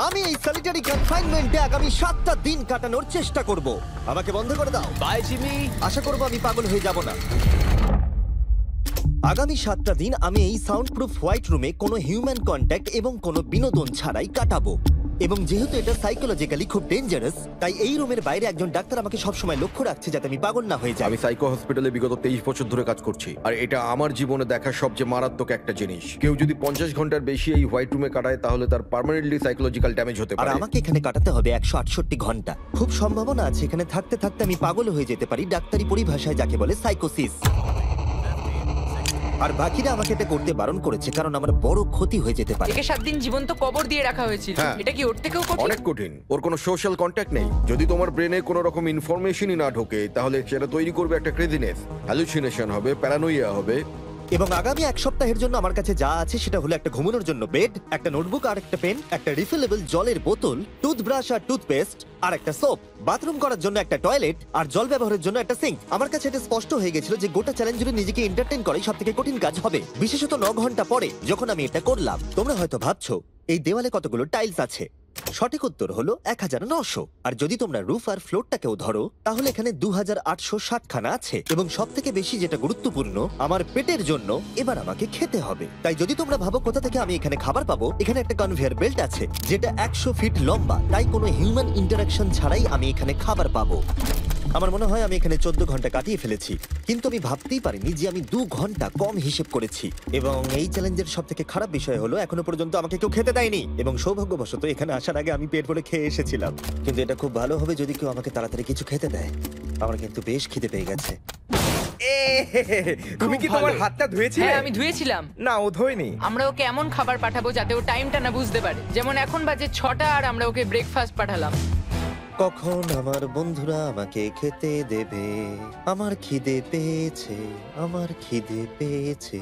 আমি এই সলিটারি কনফাইনমেন্টে আগামী 7টা দিন কাটানোর চেষ্টা করব। আমাকে বন্ধ করে দাও। Bye Jimmy. আশা করব আমি পাগল হয়ে যাব না। আগামী 7টা দিন আমি এই সাউন্ড প্রুফ হোয়াইট রুমে কোনো হিউম্যান কন্ট্যাক্ট এবং কোনো বিনোদন ছাড়াই কাটাবো। এবং যেহেতু এটা সাইকোলজিক্যালি খুব ডেঞ্জারাস, তাই এই রুমের বাইরে একজন ডাক্তার আমাকে সবসময় লক্ষ্য রাখছে যাতে আমি পাগল না হয়ে যাই। আমি সাইকো হসপিটালে বিগত 23 বছর ধরে কাজ করছি, আর এটা আমার জীবনে দেখা সবচেয়ে মারাত্মক একটা জিনিস। কেউ যদি 50 ঘন্টার বেশি এই হোয়াইট রুমে কাটায় তাহলে তার পার্মানেন্টলি সাইকোলজিক্যাল ড্যামেজ হতে আর পারে। আমাকে এখানে কাটাতে হবে 168 ঘন্টা। খুব সম্ভাবনা আছে এখানে থাকতে থাকতে আমি পাগল হয়ে যেতে পারি, ডাক্তারি পরিভাষায় যাকে বলে সাইকোসিস। আর বাকিরা আমাকে এটা করতে বারণ করেছে কারণ আমার বড় ক্ষতি হয়ে যেতে পারে। একে 7 দিন জীবন্ত কবর দিয়ে রাখা হয়েছিল। হ্যাঁ। এটা কি ওর থেকেও কঠিন? অনেক কঠিন। ওর কোনো সোশ্যাল কন্ট্যাক্ট নেই। যদি তোমার ব্রেনে কোনো রকম ইনফরমেশনই না ঢোকে তাহলে সেটা তৈরি করবে একটা ক্রেজিনেস, হ্যালুসিনেশন হবে, প্যারানোইয়া হবে। এবং আগামী 1 সপ্তাহের জন্য আমার কাছে যা আছে সেটা হলো একটা ঘুমানোর জন্য বেড, একটা নোটবুক আর একটা পেন, একটা রিফিলেবল জলের বোতল, টুথব্রাশ আর টুথপেস্ট আর একটা সোপ, বাথরুম করার জন্য একটা টয়লেট আর জল ব্যবহারের জন্য একটা সিঙ্ক। আমার কাছে এটা স্পষ্ট হয়ে গেছিল যে গোটা চ্যালেঞ্জ জুড়ে নিজেকে এন্টারটেইন করাই সবথেকে কঠিন কাজ হবে, বিশেষত 9 ঘন্টা পরে যখন আমি এটা করলাম। তোমরা হয়তো ভাবছো এই দেওয়ালে কতগুলো টাইলস আছে। সঠিক উত্তর হলো 1900। আর যদি তোমরা রুফ আর ফ্লোরটাকেও ধরো তাহলে এখানে 2860 খানা আছে। এবং সব থেকে বেশি যেটা গুরুত্বপূর্ণ, আমার পেটের জন্য এবার আমাকে খেতে হবে। তাই যদি তোমরা ভাবো কোথা থেকে আমি এখানে খাবার পাবো, এখানে একটা কনভেয়ার বেল্ট আছে যেটা 100 ফিট লম্বা, তাই কোনো হিউম্যান ইন্টারাকশন ছাড়াই আমি এখানে খাবার পাবো। আমার মনে হয় আমি এখানে 14 ঘন্টা কাটিয়ে ফেলেছি, কিন্তু আমি ভাবতেই পারিনি যে আমি 2 ঘন্টা কম হিসেব করেছি। এবং এই চ্যালেঞ্জের সব থেকে খারাপ বিষয় হলো এখনো পর্যন্ত আমাকে কেউ খেতে দেয়নি। এবং সৌভাগ্যবশত এখানে আসার আগে আমি পেট ভরে খেয়ে এসেছিলাম। কিন্তু এটা খুব ভালো হবে যদি কেউ আমাকে তাড়াতাড়ি কিছু খেতে দেয়। আমার কিন্তু বেশ খিদে পেয়ে গেছে। তুমি কি খুব তোমার ভালো। হাতটা ধুয়েছিলে? হ্যাঁ, আমি ধুয়েছিলাম। না, ও ধোয়নি। আমরা ওকে এমন খাবার পাঠাবো যাতে ও টাইমটা না বুঝতে পারে। যেমন এখন বাজে 6টা আর আমরা ওকে ব্রেকফাস্ট পাঠালাম। কখন আমার বন্ধুরা আমাকে খেতে দেবে? আমার খিদে পেয়েছে, আমার খিদে পেয়েছে।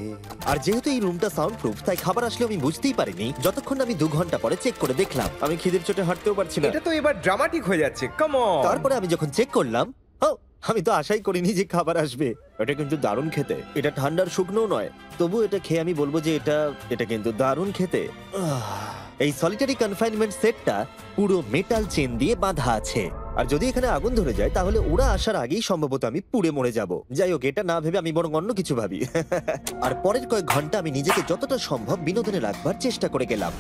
আর যেহেতু এই রুমটা সাউন্ড প্রুফ, তাই খাবার আসলে আমি বুঝতেই পারিনি যতক্ষণ আমি 2 ঘন্টা পরে চেক করে দেখলাম। আমি খিদের চোটে হাঁটতেও পারছি না। এটা তো এবার ড্রামাটিক হয়ে যাচ্ছে। Come on. তারপরে আমি যখন চেক করলাম, আমি তো আশাই করিনি যে খাবার আসবে। এটা কিন্তু দারুণ খেতে। এটা ঠান্ডার শুকনো নয়, তবু এটা খেয়ে আমি বলবো যে এটা কিন্তু দারুণ খেতে। এই সলিটারি কনফাইনমেন্ট সেটটা পুরো মেটাল চেন দিয়ে বাঁধা আছে। আর যদি এখানে আগুন ধরে যায় তাহলে ওরা আসার আগেই সম্ভবত আমি পুড়ে মরে যাব। যাই হোক, এটা না ভেবে আমি বরং অন্য কিছু ভাবি। আর পরের কয়েক ঘন্টা আমি নিজেকে যতটা সম্ভব বিনোদনে রাখবার চেষ্টা করে গেলাম।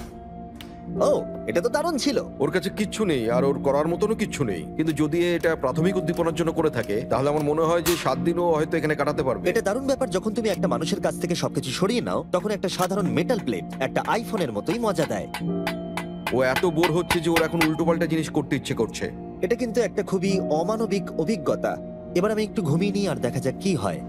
এটা তো দারুণ ছিল। ওর কাছে কিচ্ছু নেই আর ওর করার মতনও কিচ্ছু নেই, কিন্তু যদি এটা প্রাথমিক উদ্দীপনার জন্য করে থাকে তাহলে আমার মনে হয় যে 7 দিনও হয়তো এখানে কাটাতে পারবে। এটা দারুণ ব্যাপার, যখন তুমি একটা মানুষের কাছ থেকে সবকিছু সরিয়ে নাও তখন একটা সাধারণ মেটাল প্লেট একটা আইফোনের মতোই মজা দেয়। ও এত বোর হচ্ছে যে ওর এখন উল্টোপাল্টা জিনিস করতে ইচ্ছে করছে। এটা কিন্তু একটা খুবই অমানবিক অভিজ্ঞতা। এবার আমি একটু ঘুমিয়ে নিই আর দেখা যাক কি হয়।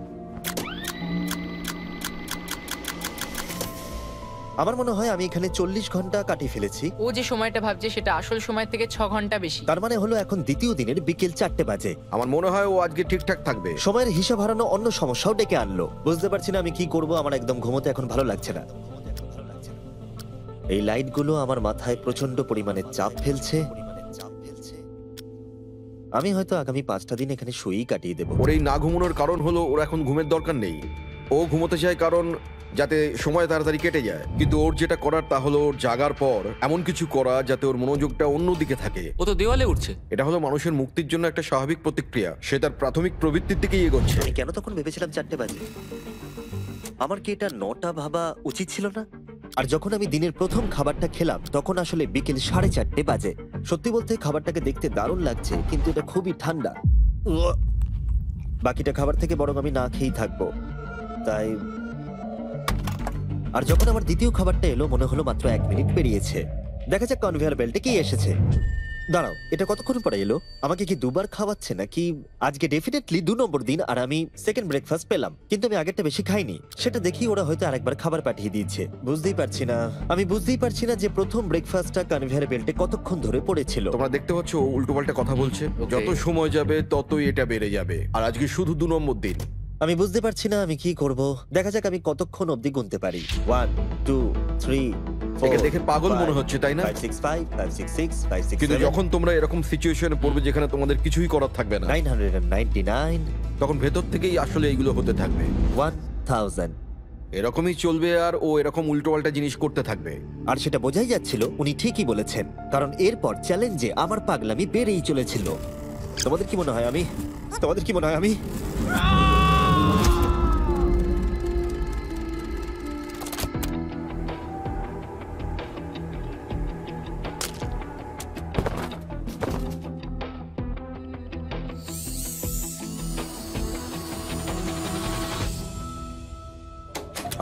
আমার মনে হয় আমি এখানে 40 ঘন্টা কাটিয়ে ফেলেছি। ও যে সময়টা ভাবছে সেটা আসল সময় থেকে 6 ঘন্টা বেশি। তার মানে হলো এখন দ্বিতীয় দিনের বিকেল 4টে বাজে। আমার মনে হয় ও আজকে ঠিকঠাক থাকবে। সময়ের হিসাব হারানো অন্য সমস্যাও ডেকে আনলো। বুঝতে পারছি না আমি কি করব। আমার একদম ঘুমোতে এখন ভালো লাগছে না। এই লাইটগুলো আমার মাথায় প্রচন্ড পরিমাণে চাপ ফেলছে। আমি হয়তো আগামী 5টা দিন এখানে শুয়েই কাটিয়ে দেবো। ওর এই না ঘুমানোর কারণ হলো ওর এখন ঘুমের দরকার নেই। ও ঘুমোতে চায় কারণ যাতে সময় তাড়াতাড়ি কেটে যায়, কিন্তু ওর যেটা করার তা হলো ওর জাগার পর এমন কিছু করা যাতে ওর মনোযোগটা অন্যদিকে থাকে। ও তো দেওয়ালে উঠছে। এটা হলো মানুষের মুক্তির জন্য একটা স্বাভাবিক প্রতিক্রিয়া। সে তার প্রাথমিক প্রবৃত্তির দিকেই এগোচ্ছে। আমি কেন তখন ভেবেছিলাম 4টে বাজে? আমার কি এটা 9টা ভাবা উচিত ছিল না? আর যখন আমি দিনের প্রথম খাবারটা খেলাম তখন আসলে বিকেল 4:30 বাজে। সত্যি বলতে খাবারটাকে দেখতে দারুণ লাগছে, কিন্তু এটা খুবই ঠান্ডা। বাকিটা খাবার থেকে বরং আমি না খেয়েই থাকবো। তাই আর যখন আমার দ্বিতীয় খাবারটা এলো মনে হলো মাত্র 1 মিনিট পেরিয়েছে। দেখা যাক কনভেয়ার বেল্টে কি এসেছে। দাঁড়াও, এটা কতক্ষণ পরে এলো? আমাকে কি দুবার খাওয়াচ্ছে নাকি? আজকে ডেফিনেটলি 2 নম্বর দিন আর আমি সেকেন্ড ব্রেকফাস্ট পেলাম, কিন্তু আমি আগেরটা বেশি খাইনি। সেটা দেখি ওরা হয়তো আরেকবার খাবার পাঠিয়ে দিয়েছে। বুঝতেই পারছি না যে প্রথম ব্রেকফাস্টটা কনভেয়ার বেল্টে কতক্ষণ ধরে পড়েছিল। তোমরা দেখতে পাচ্ছ ও উল্টোপাল্টা কথা বলছে। Okay. যত সময় যাবে ততই এটা বেড়ে যাবে। আর আজকে শুধু 2 নম্বর দিন। আমি বুঝতে পারছি না আমি কি করব। দেখা যাক আমি কতক্ষণ অবধি গুনতে পারি। 1 2 3 একে দেখে পাগল মনে হচ্ছে, তাই না? 5 6 5 5 6 6 5 6 কিন্তু যখন তোমরা এরকম সিচুয়েশনে পড়বে যেখানে তোমাদের কিছুই করার থাকবে না, 999 তখন ভেতর থেকেই আসলে এইগুলো হতে থাকবে। 1000 এরকমই চলবে আর ও এরকম উল্টোপাল্টা জিনিস করতে থাকবে। আর সেটা বোঝাই যাচ্ছিল উনি ঠিকই বলেছেন, কারণ এরপর চ্যালেঞ্জে আমার পাগলামি বেড়েই চলেছিল। তোমাদের কি মনে হয় আমি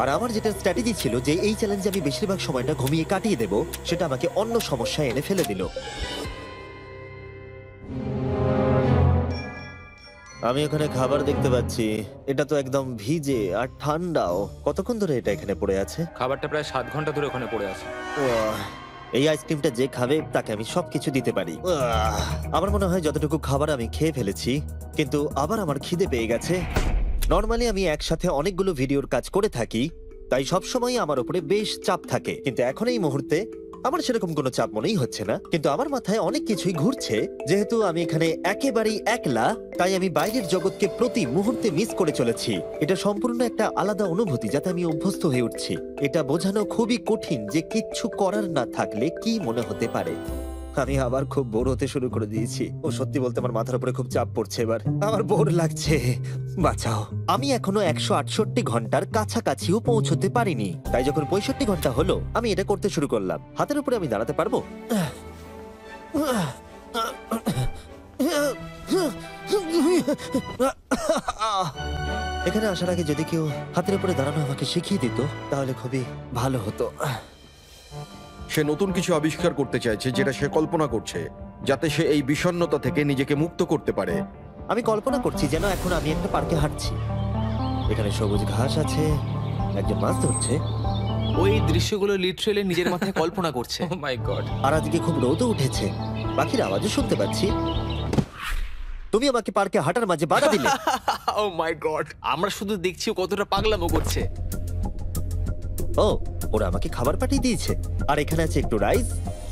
আর আমার যেটা স্ট্র্যাটেজি ছিল যে এই চ্যালেঞ্জে আমি বেশিরভাগ সময়টা ঘুমিয়ে কাটিয়ে দেব, সেটা আমাকে অন্য সমস্যায় এনে ফেলে দিল। আমি ওখানে খাবার দেখতে পাচ্ছি, এটা তো একদম ভিজে আর ঠান্ডাও। কতক্ষণ ধরে এটা এখানে পড়ে আছে? খাবারটা প্রায় 7 ঘন্টা ধরে ওখানে পড়ে আছে। এই আইসক্রিমটা যে খাবে তাকে আমি সবকিছু দিতে পারি। আমার মনে হয় যতটুকু খাবার আমি খেয়ে ফেলেছি, কিন্তু আবার আমার খিদে পেয়ে গেছে। নর্মালি আমি একসাথে অনেকগুলো ভিডিওর কাজ করে থাকি, তাই সবসময় আমার উপরে বেশ চাপ থাকে, কিন্তু এখন এই মুহূর্তে আমার সেরকম কোনো চাপ মনেই হচ্ছে না। কিন্তু আমার মাথায় অনেক কিছুই ঘুরছে। যেহেতু আমি এখানে একেবারেই একলা, তাই আমি বাইরের জগৎকে প্রতি মুহূর্তে মিস করে চলেছি। এটা সম্পূর্ণ একটা আলাদা অনুভূতি যাতে আমি অভ্যস্ত হয়ে উঠছি। এটা বোঝানো খুবই কঠিন যে কিচ্ছু করার না থাকলে কি মনে হতে পারে। আমি আবার খুব বোর হতে শুরু করে দিয়েছি। ও সত্যি বলতে আমার মাথার উপরে খুব চাপ পড়ছে এবার। আমার বোর লাগছে, বাঁচাও। আমি এখনো 168 ঘন্টার কাছাকাছিও পৌঁছতে পারিনি, তাই যখন 65 ঘন্টা হলো আমি এটা করতে শুরু করলাম। হাতের উপরে আমি দাঁড়াতে পারবো? এখানে আসার আগে যদি কেউ হাতের উপরে দাঁড়ানো আমাকে শিখিয়ে দিত তাহলে খুবই ভালো হতো। সে নতুন কিছু আবিষ্কার করতে চাইছে যেটা সে কল্পনা করছে, যাতে সে এই বিষণ্ণতা থেকে নিজেকে মুক্ত করতে পারে। আমি কল্পনা করছি যেন এখন আমি একটা পার্কে হাঁটছি। এখানে সবুজ ঘাস আছে, একজন মাছ ধরছে, ওই দৃশ্যগুলো লিটারালি নিজের মাথায় কল্পনা করছে। ও মাই গড। আর আজকে খুব রোদও উঠেছে, পাখির আওয়াজও শুনতে পাচ্ছি। তুমি আমাকে পার্কে হাঁটার মাঝে বাধা দিলে। ও মাই গড, আমরা শুধু দেখছি ও কতটা পাগলামো করছে। ও, ওরা আমাকে খাবার পাঠিয়ে দিয়েছে। আর এখানে আছে একটু রাইস,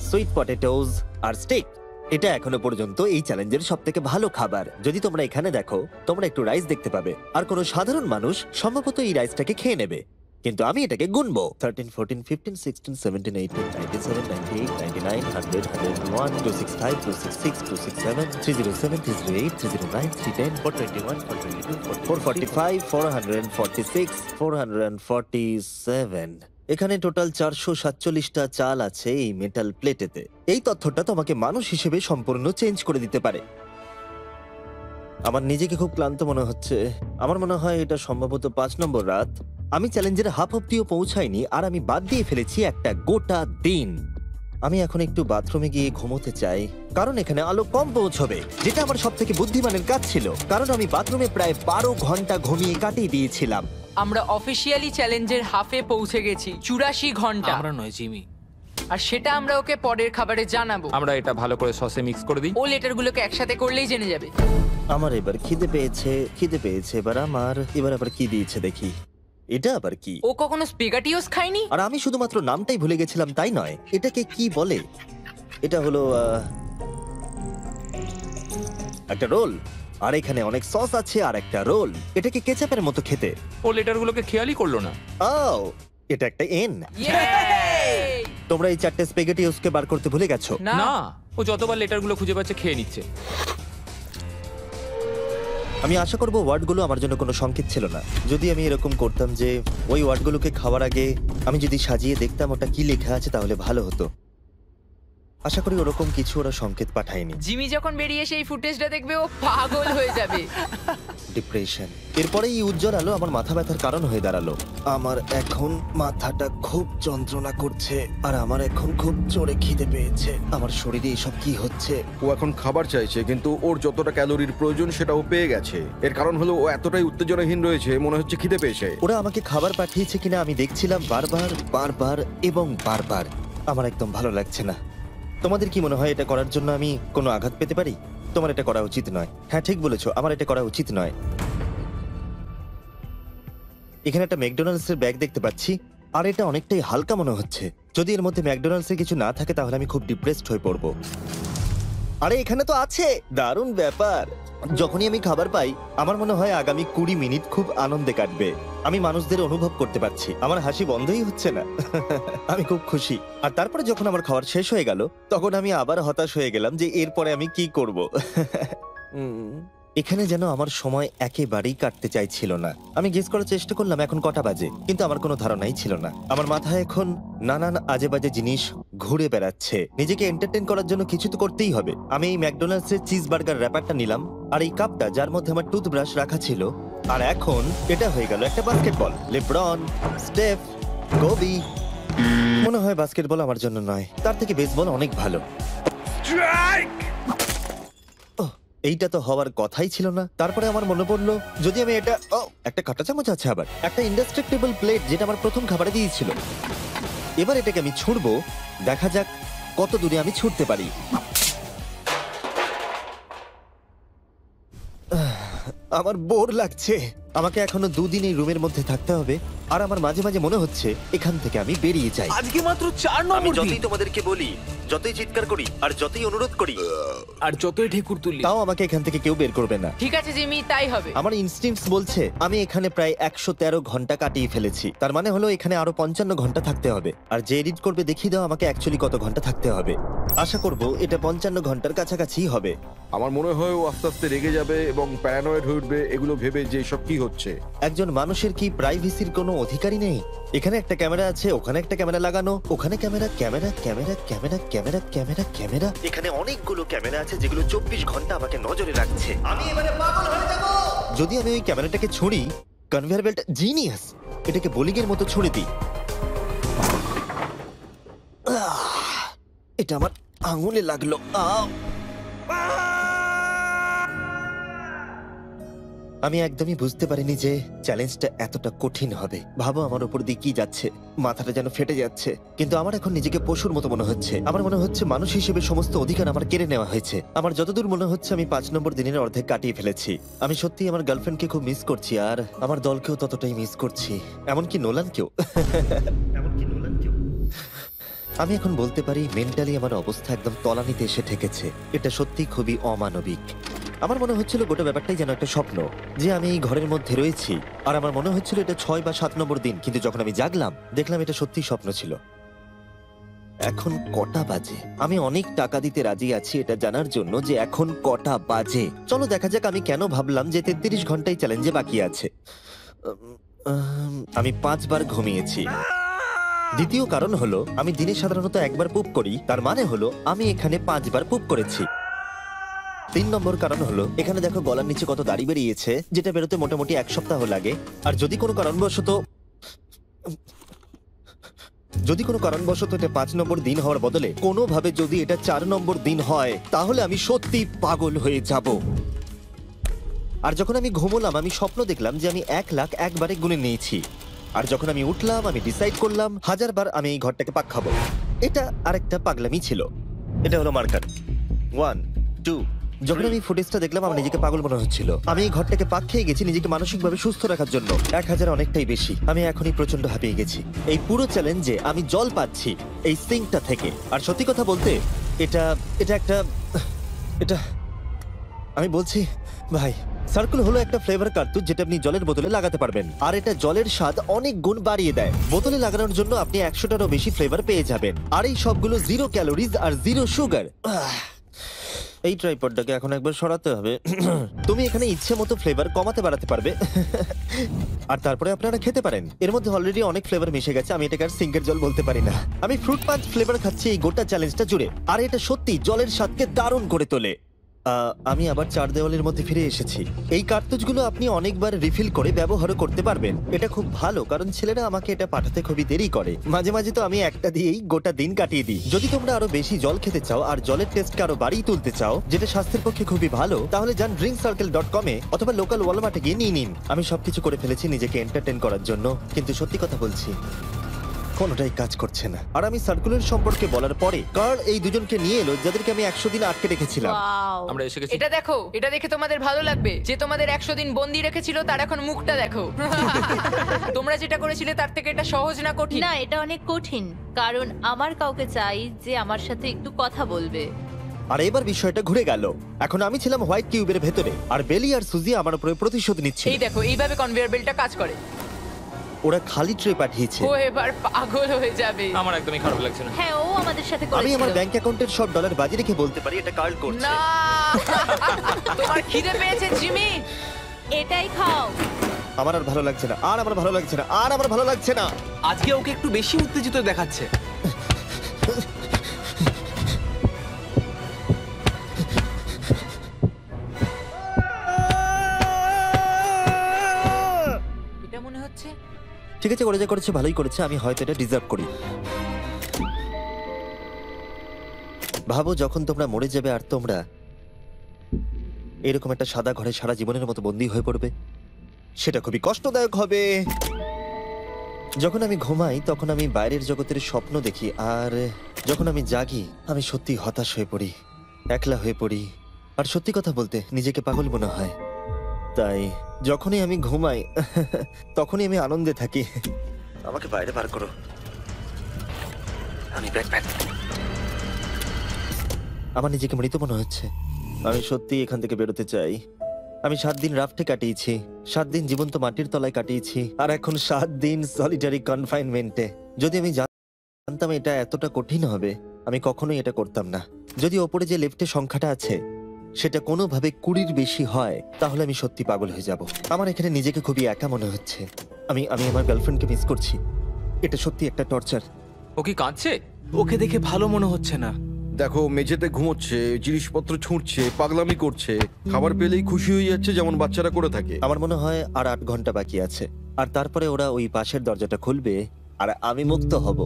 সুইট পটেটোজ আর স্টেক। এটা এখনো পর্যন্ত এই চ্যালেঞ্জের সবথেকে ভালো খাবার। যদি তোমরা এখানে দেখো, তোমরা একটু রাইস দেখতে পাবে। আর কোনো সাধারণ মানুষ সম্ভবত এই রাইসটাকে খেয়ে নেবে, কিন্তু আমি এটাকে গুনবো। 13, 14, 15, 16, 17, 18, 97, 98, 99, 100, 101, 265, 266, 267, 307, 308, 309, 310, 421, 422, 445, 446, 447। এখানে টোটাল 447টা চাল আছে এই মেটাল প্লেটেতে। এই তথ্যটা তোমাকে মানুষ হিসেবে সম্পূর্ণ চেঞ্জ করে দিতে পারে। আমার নিজেকে খুব ক্লান্ত মনে হচ্ছে। আমার মনে হয় এটা সম্ভবত 5 নম্বর রাত। আমি চ্যালেঞ্জের হাফ অব্দিও পৌঁছাইনি, আর আমি বাদ দিয়ে ফেলেছি একটা গোটা দিন। আমি এখন একটু বাথরুমে গিয়ে ঘুমোতে চাই, কারণ এখানে আলো কম পৌঁছবে, যেটা আমার সব থেকে বুদ্ধিমানের কাজ ছিল, কারণ আমি বাথরুমে প্রায় 12 ঘন্টা ঘুমিয়ে কাটিয়ে দিয়েছিলাম। আমরা অফিসিয়ালি চ্যালেঞ্জের হাফে পৌঁছে গেছি, 84 ঘন্টা। আমরা নয়, জিমি। আর সেটা আমরা ওকে পরের খাবারে জানাবো। আমরা এটা ভালো করে সসে মিক্স করে দিই। ও লেটারগুলোকে একসাথে করলেই জেনে যাবে। আমার এবার খিদে পেয়েছে এবার এবার আবার কি দিয়েছে দেখি। এটা আবার কি? ও কখনো স্পেগাটিওস খায়নি। আর আমি শুধুমাত্র নামটাই ভুলে গেছিলাম তাই নয়, এটাকে কি বলে? এটা হলো একটা রোল, আর এখানে অনেক সস আছে আর একটা রোল। এটাকে কেচাপের মতো খেতে। ও লেটারগুলোকে খেয়ালই করলো না। ও, এটা একটা এন। Yay! তোমরা এই 4টে স্পেগেটিওসকে বার করতে ভুলে গেছো। না, না, ও যতবার লেটারগুলো খুঁজে পাচ্ছে খেয়ে নিচ্ছে। আমি আশা করব ওয়ার্ডগুলো আমার জন্য কোনো সংকেত ছিল না। যদি আমি এরকম করতাম যে ওই ওয়ার্ডগুলোকে খাওয়ার আগে আমি যদি সাজিয়ে দেখতাম ওটা কি লেখা আছে, তাহলে ভালো হতো। আশা করি ওরকম কিছু ওরা সংকেত পাঠায়নি। জিমি যখন বেরিয়ে সেই ফুটেজটা দেখবে ও পাগল হয়ে যাবে। ডিপ্রেশন। এরপরে এই উজ্জ্বল আলো আমার মাথা ব্যথার কারণ হয়ে দাঁড়ালো। আমার এখন মাথাটা খুব যন্ত্রণা করছে, আর আমার এখন খুব জোরে খিদে পেয়েছে। আমার শরীরে এসব কি হচ্ছে? ও এখন খাবার চাইছে, কিন্তু ওর যতটা ক্যালোরির প্রয়োজন সেটা ও পেয়ে গেছে। এর কারণ হলো ও এতটাই উত্তেজনাহীন রয়েছে, মনে হচ্ছে খিদে পেয়েছে। ওরা আমাকে খাবার পাঠিয়েছে কিনা আমি দেখছিলাম বারবার এবং বারবার। আমার একদম ভালো লাগছে না। তোমাদের কি মনে হয় এটা করার জন্য আমি কোনো আঘাত পেতে পারি? তোমার এটা করা উচিত নয়। হ্যাঁ, ঠিক বলেছো, আমার এটা করা উচিত নয়। এখানে একটা ম্যাকডোনাল্ডস এর ব্যাগ দেখতে পাচ্ছি, আর এটা অনেকটাই হালকা মনে হচ্ছে। যদি এর মধ্যে ম্যাকডোনাল্ডস এর কিছু না থাকে তাহলে আমি খুব ডিপ্রেসড হয়ে পড়বো। আরে এখানে তো আছে, দারুণ ব্যাপার। যখনই আমি খাবার পাই আমার মনে হয় আগামী 20 মিনিট খুব আনন্দে কাটবে। আমি মানুষদের অনুভব করতে পারছি, আমার হাসি বন্ধই হচ্ছে না। আমি খুব খুশি। আর তারপরে যখন আমার খাবার শেষ হয়ে গেল তখন আমি আবার হতাশ হয়ে গেলাম যে এরপরে আমি কি করব। এখানে যেন আমার সময় একেবারেই কাটতে চাইছিল না। আমি গেস করার চেষ্টা করলাম এখন কটা বাজে, কিন্তু আমার কোনো ধারণাই ছিল না। আমার মাথায় এখন নানান আজে বাজে জিনিস ঘুরে বেড়াচ্ছে। নিজেকে এন্টারটেইন করার জন্য কিছু তো করতেই হবে। আমি এই ম্যাকডোনাল্ডস এর চিজ বার্গার র্যাপারটা নিলাম আর এই কাপটা যার মধ্যে আমার টুথব্রাশ রাখা ছিল। আর এখন এটা হয়ে গেল একটা বাস্কেটবল। LeBron, স্টেফ, Covey. মনে হয় বাস্কেটবল আমার জন্য নয়, তার থেকে বেসবল অনেক ভালো। এইটা তো হওয়ার কথাই ছিল না। তারপরে আমার মনে পড়লো যদি আমি এটা একটা কাঁটা চামচ আছে, আবার একটা ইনডেস্ট্রাক্টেবল প্লেট যেটা আমার প্রথম খাবারে দিয়েছিল। এবার এটাকে আমি ছুঁড়বো, দেখা যাক কত দূরে আমি ছুটতে পারি। আমার বোর লাগছে। আমাকে এখনো 2 দিন এই রুমের মধ্যে থাকতে হবে। আর আমার মাঝে মাঝে মনে হচ্ছে এখান থেকে আমি বেরিয়ে যাই। আজকে মাত্র 4 আমি নম্বর দিন যতই তোমাদেরকে বলি, যতই চিৎকার করি আর যতই অনুরোধ করি, আর যতই ঢেকুর তুললি তাও আমাকে এখান থেকে কেউ বের করবে না। ঠিক আছে জিমি, তাই হবে। আমার ইনস্টিংক্টস বলছে আমি এখানে প্রায় 113 ঘন্টা কাটিয়ে ফেলেছি। তার মানে হলো এখানে আরো 55 ঘন্টা থাকতে হবে। আর যে এডিট করবে দেখিয়ে দাও আমাকে অ্যাকচুয়ালি কত ঘন্টা থাকতে হবে। আশা করব এটা 55 ঘন্টার কাছাকাছি হবে। আমার মনে হয় ও আস্তে আস্তে রেগে যাবে এবং প্যারানয়েড হয়ে উঠবে এগুলো ভেবে যে সব কি হচ্ছে। একজন মানুষের কি প্রাইভেসির কোনো অধিকারই নেই? এখানে একটা ক্যামেরা আছে, ওখানে একটা ক্যামেরা লাগানো, ওখানে camera camera camera camera camera camera camera. এখানে অনেকগুলো ক্যামেরা আছে যেগুলো 24 ঘন্টা আমাকে নজরে রাখছে। আমি এবারে পাগল হয়ে যাব। যদি আমি ওই ক্যামেরাটাকে ছুঁড়ি, কনভেয়ার বেল্ট জিনিয়াস, এটাকে বোলিংয়ের মতো ছুঁড়ে দিই। এটা আমার আঙুলে লাগলো। আমি একদমই বুঝতে পারিনি যে চ্যালেঞ্জটা এতটা কঠিন হবে। ভাবো আমার উপর দিয়ে কি যাচ্ছে, মাথাটা যেন ফেটে যাচ্ছে। কিন্তু আমার এখন নিজেকে পশুর মতো মনে হচ্ছে। আমার মনে হচ্ছে মানুষ হিসেবে সমস্ত অধিকার আমার কেড়ে নেওয়া হয়েছে। আমার যতদূর মনে হচ্ছে আমি 5 নম্বর দিনের অর্ধেক কাটিয়ে ফেলেছি। আমি সত্যি আমার গার্লফ্রেন্ডকে খুব মিস করছি, আর আমার দলকেও ততটাই মিস করছি, এমনকি নোলানকেও। আমি এখন বলতে পারি মেন্টালি আমার অবস্থা একদম তলানিতে এসে ঠেকেছে। এটা সত্যি খুবই অমানবিক। আমার মনে হচ্ছিল গোটা ব্যাপারটাই যেন একটা স্বপ্ন, যে আমি এই ঘরের মধ্যে রয়েছি। আর আমার মনে হচ্ছিল এটা 6 বা 7 নম্বর দিন, কিন্তু যখন আমি জাগলাম দেখলাম এটা সত্যি স্বপ্ন ছিল। এখন কটা বাজে? আমি অনেক টাকা দিতে রাজি আছি এটা জানার জন্য যে এখন কটা বাজে। চলো দেখা যাক আমি কেন ভাবলাম যে 33 ঘন্টাই চ্যালেঞ্জে বাকি আছে। আমি 5 বার ঘুমিয়েছি। দ্বিতীয় কারণ হলো আমি দিনে সাধারণত একবার পুপ করি, তার মানে হলো আমি এখানে 5 বার পুপ করেছি। 3 নম্বর কারণ হলো এখানে দেখো গলার নিচে কত দাড়ি বেরিয়েছে, যেটা বেরোতে মোটামুটি 1 সপ্তাহ লাগে। আর যদি কোনো কারণবশত এটা 5 নম্বর দিন হওয়ার বদলে কোনোভাবে যদি এটা 4 নম্বর দিন হয়, তাহলে আমি সত্যি পাগল হয়ে যাব। আর যখন আমি ঘুমোলাম আমি স্বপ্ন দেখলাম যে আমি 1 লাখ একবারে গুনে নিয়েছি। আর যখন আমি উঠলাম আমি ডিসাইড করলাম 1000 বার আমি এই ঘরটাকে পাক খাবো। এটা আরেকটা পাগলামি ছিল। এটা হলো মার্কার 1 2। যখন আমি ফুটেজটা দেখলাম আমার নিজেকে পাগল মনে হচ্ছিল। আমি এই ঘরটাকে পাক খেয়ে গেছি নিজেকে মানসিকভাবে সুস্থ রাখার জন্য। 1000 অনেকটাই বেশি। আমি এখনই প্রচন্ড হাঁপিয়ে গেছি। এই পুরো চ্যালেঞ্জে আমি জল পাচ্ছি এই সিঙ্কটা থেকে। আর সত্যি কথা বলতে এটা আমি বলছি ভাই, সার্কেল হলো একটা ফ্লেভার কার্তুজ যেটা আপনি জলের বোতলে লাগাতে পারবেন। আর এটা জলের স্বাদ অনেক গুণ বাড়িয়ে দেয়। বোতলে লাগানোর জন্য আপনি 100টারও বেশি ফ্লেভার পেয়ে যাবেন। আর এই সবগুলো 0 ক্যালোরিজ আর 0 সুগার। এই ট্রাইপডটাকে এখন একবার সরাতে হবে। তুমি এখানে ইচ্ছে মতো ফ্লেভার কমাতে বাড়াতে পারবে। আর তারপরে আপনারা খেতে পারেন। এর মধ্যে অলরেডি অনেক ফ্লেভার মিশে গেছে, আমি এটাকে আর সিঙ্কের জল বলতে পারি না। আমি ফ্রুট পাঞ্চ ফ্লেভার খাচ্ছি এই গোটা চ্যালেঞ্জটা জুড়ে। আর এটা সত্যি জলের স্বাদকে দারুণ করে তোলে। আমি আবার 4 দেওয়ালের মধ্যে ফিরে এসেছি। এই কার্তুজগুলো আপনি অনেকবার রিফিল করে ব্যবহার করতে পারবেন। এটা খুব ভালো, কারণ ছেলেরা আমাকে এটা পাঠাতে খুবই দেরি করে। মাঝে মাঝে তো আমি একটা দিয়েই গোটা দিন কাটিয়ে দিই। যদি তোমরা আরো বেশি জল খেতে চাও আর জলের টেস্টকে আরো বাড়িয়ে তুলতে চাও, যেটা স্বাস্থ্যের পক্ষে খুবই ভালো, তাহলে যান drinkcircle.com-এ অথবা লোকাল ওয়ালমার্টে গিয়ে নিয়ে নিন। আমি সবকিছু করে ফেলেছি নিজেকে এন্টারটেইন করার জন্য, কিন্তু সত্যি কথা বলছি কোনোটাই কাজ করছে না। আর আমি সার্কুলার সম্পর্কে বলার পরে কার্ল এই দুজনকে নিয়ে এলো যাদেরকে আমি 100 দিন আটকে রেখেছিলাম। Wow! আমরা এসে গেছি। এটা দেখো, এটা দেখে তোমাদের ভালো লাগবে। যে তোমাদের 100 দিন বন্দি রেখেছিল তার এখন মুখটা দেখো। তোমরা যেটা করেছিলে তার থেকে এটা সহজ না কঠিন? না, এটা অনেক কঠিন, কারণ আমার কাউকে চাই যে আমার সাথে একটু কথা বলবে। আর এবার বিষয়টা ঘুরে গেল। এখন আমি ছিলাম হোয়াইট কিউবের ভেতরে, আর বেলি আর সুজি আমার উপরে প্রতিশোধ নিচ্ছে। এই দেখো এইভাবে কনভেয়ার বেল্টটা কাজ করে। ওরা খালি ট্রে পাঠিয়েছে। ও এবার পাগল হয়ে যাবে। আমার একদমই খারাপ লাগছে না। হ্যাঁ ও আমাদের সাথে আমি আমার করেছিল। ব্যাংক অ্যাকাউন্টের সব ডলার বাজি রেখে বলতে পারি এটা কার্ল করছে। না তোমার খিদে পেয়েছে জিমি? এটাই খাও। আমার আর ভালো লাগছে না, আর আমার ভালো লাগছে না, আর আমার ভালো লাগছে না। আজকে ওকে একটু বেশি উত্তেজিত দেখাচ্ছে। এটা মনে হচ্ছে ঠিক আছে, ওরা যা করেছে ভালোই করেছে, আমি হয়তো এটা ডিজার্ভ করি। ভাবো যখন তোমরা মরে যাবে আর তোমরা এরকম একটা সাদা ঘরে সারা জীবনের মতো বন্দী হয়ে পড়বে, সেটা খুবই কষ্টদায়ক হবে। যখন আমি ঘুমাই তখন আমি বাইরের জগতের স্বপ্ন দেখি, আর যখন আমি জাগি আমি সত্যি হতাশ হয়ে পড়ি, একলা হয়ে পড়ি, আর সত্যি কথা বলতে নিজেকে পাগল মনে হয়। তাই যখনই আমি ঘুমাই তখনই আমি আনন্দে থাকি। আমাকে বাইরে বার করো, আমি ব্যাকপ্যাক। আমার নিজেকে মৃত মনে হচ্ছে। আমি সত্যি এখান থেকে বেরোতে চাই। আমি 7 দিন রাফটে কাটিয়েছি, 7 দিন জীবন্ত মাটির তলায় কাটিয়েছি, আর এখন 7 দিন সলিটারি কনফাইনমেন্টে। যদি আমি জানতাম এটা এতটা কঠিন হবে, আমি কখনোই এটা করতাম না। যদি ওপরে যে লেফটে সংখ্যাটা আছে সেটা কোনোভাবে 20-র বেশি হয়, তাহলে আমি সত্যি পাগল হয়ে যাব। আমার এখানে নিজেকে খুবই একা মনে হচ্ছে। আমি আমার গার্লফ্রেন্ডকে মিস করছি। এটা সত্যি একটা টর্চার। ও কি কাঁদছে? ওকে দেখে ভালো মনে হচ্ছে না। দেখো মেঝেতে ঘুমোচ্ছে, জিনিসপত্র ছুঁড়ছে, পাগলামি করছে, খাবার পেলেই খুশি হয়ে যাচ্ছে যেমন বাচ্চারা করে থাকে। আমার মনে হয় আর 8 ঘন্টা বাকি আছে, আর তারপরে ওরা ওই পাশের দরজাটা খুলবে আর আমি মুক্ত হব।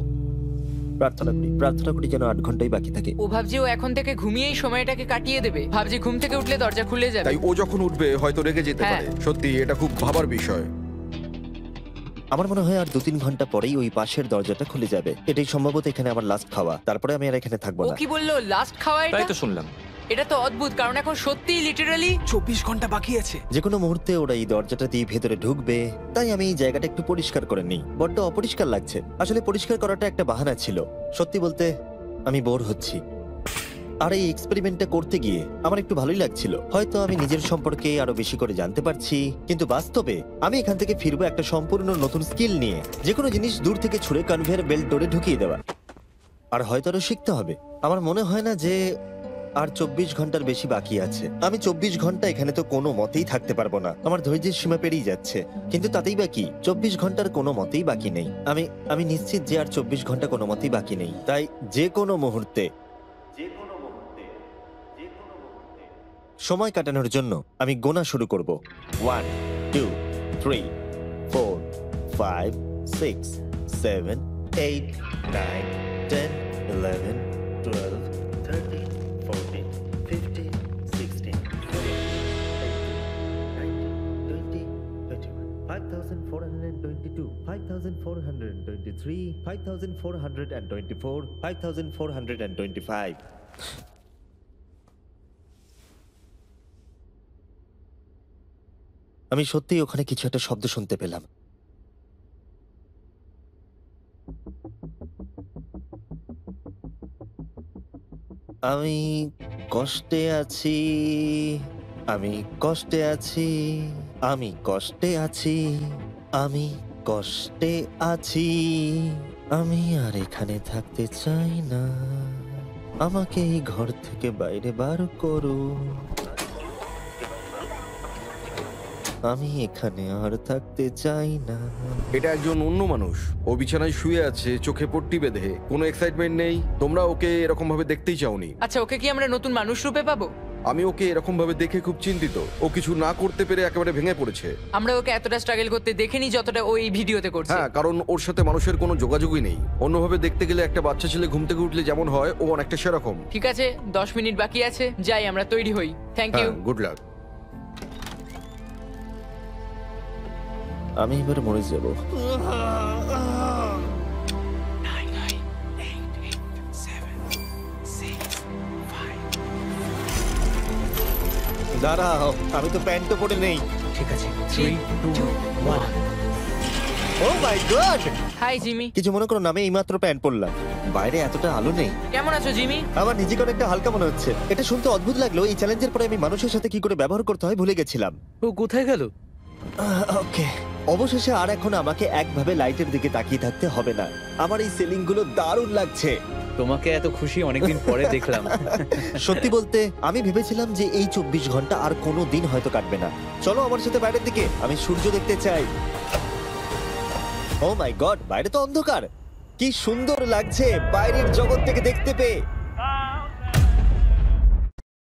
প্রার্থনা করি যেন 8 ঘন্টাই বাকি থাকে। ও ভাবছে ও এখন থেকে ঘুমিয়েই সময়টাকে কাটিয়ে দেবে। ভাবছি ঘুম থেকে উঠলে দরজা খুলে যাবে। তাই ও যখন উঠবে হয়তো রেগে যেতে হ্যাঁ। পারে। সত্যি এটা খুব ভাবার বিষয়। আমার মনে হয় আর 2-3 ঘন্টা পরেই ওই পাশের দরজাটা খুলে যাবে। এটাই সম্ভবত এখানে আমার লাস্ট খাওয়া, তারপরে আমি আর এখানে থাকবো ও না। কি বললো লাস্ট খাওয়া? তাই এটা তো শুনলাম। এটা তো অদ্ভুত, কারণ এখন সত্যিই লিটারালি 24 ঘন্টা বাকি আছে। যে কোনো মুহূর্তে ওরা এই দরজাটা দিয়ে ভেতরে ঢুকবে, তাই আমি এই জায়গাটা একটু পরিষ্কার করে নিই। বড্ড অপরিষ্কার লাগছে। আসলে পরিষ্কার করাটা একটা বাহানা ছিল। সত্যি বলতে আমি বোর হচ্ছি। আর এই এক্সপেরিমেন্টটা করতে গিয়ে আমার একটু ভালোই লাগছিল। হয়তো আমি নিজের সম্পর্কে আরো বেশি করে জানতে পারছি, কিন্তু বাস্তবে আমি এখান থেকে ফিরবো একটা সম্পূর্ণ নতুন স্কিল নিয়ে। যে কোনো জিনিস দূর থেকে ছুঁড়ে কনভেয়ার বেল্ট ডোরে ঢুকিয়ে দেওয়া। আর হয়তো আরো শিখতে হবে। আমার মনে হয় না যে আর 24 ঘন্টার বেশি বাকি আছে। আমি 24 ঘন্টা এখানে তো কোনো মতেই থাকতে পারবো না। আমার ধৈর্যের সীমা পেরিয়ে যাচ্ছে। কিন্তু তাতেই বাকি 24 ঘন্টার কোনো মতেই বাকি নেই। আমি নিশ্চিত যে আর 24 ঘন্টা কোনো মতেই বাকি নেই। তাই যে কোনো মুহূর্তে সময় কাটানোর জন্য আমি গোনা শুরু করব। 1 2 3 4 5 6 7 8 9 10 11 12 13 14 15 16 17 5,422 5,423 5,424 5,425 আমি সত্যিই ওখানে কিছু একটা শব্দ শুনতে পেলাম। আমি কষ্টে আছি, আমি কষ্টে আছি, আমি কষ্টে আছি, আমি কষ্টে আছি, আমি আর এখানে থাকতে চাই না, আমাকে এই ঘর থেকে বাইরে বার করো, আমি এখানে আর থাকতে চাই না। এটা একজন অন্য মানুষ। ও বিছানায় শুয়ে আছে, চোখে পট্টি বেঁধে, কোনো এক্সাইটমেন্ট নেই। তোমরা ওকে এরকম ভাবে দেখতেই চাওনি। আচ্ছা ওকে কি আমরা নতুন মানুষ রূপে পাবো? আমি ওকে এরকম ভাবে দেখে খুব চিন্তিত। ও কিছু না করতে পেরে একেবারে ভেঙে পড়েছে। আমরা ওকে এতটা স্ট্রাগল করতে দেখিনি যতটা ও এই ভিডিওতে করছে। হ্যাঁ, কারণ ওর সাথে মানুষের কোনো যোগাযোগই নেই। অন্যভাবে দেখতে গেলে একটা বাচ্চা ছেলে ঘুম থেকে উঠলে যেমন হয়, ও অনেকটা সেরকম। ঠিক আছে 10 মিনিট বাকি আছে, যাই আমরা তৈরি হই। Thank you. হ্যাঁ, গুড লাক। আমি এবার মরে যাব। দাঁড়াও, আমি তো প্যান্টও পরে নেই। ঠিক আছে 3 2 1 ও মাই গড! Hi Jimmy. কিছু মনে করো না, আমি এইমাত্র প্যান্ট পরলাম। বাইরে এতটা আলো নেই। কেমন আছো জিমি? আমার নিজেকে অনেকটা হালকা মনে হচ্ছে। এটা শুনতে অদ্ভুত লাগলো, এই চ্যালেঞ্জের পরে আমি মানুষের সাথে কি করে ব্যবহার করতে হয় ভুলে গেছিলাম। ও কোথায় গেল? ওকে, অবশেষে আর এখন আমাকে একভাবে লাইটের দিকে তাকিয়ে থাকতে হবে না। আমার এই সিলিং গুলো দারুণ লাগছে। তোমাকে এত খুশি অনেকদিন পরে দেখলাম। সত্যি বলতে আমি ভেবেছিলাম যে এই 24 ঘন্টা আর কোনো দিন হয়তো কাটবে না। চলো আমার সাথে বাইরের দিকে, আমি সূর্য দেখতে চাই। ও মাই গড, বাইরে তো অন্ধকার। কি সুন্দর লাগছে বাইরের জগৎ থেকে দেখতে পেয়ে।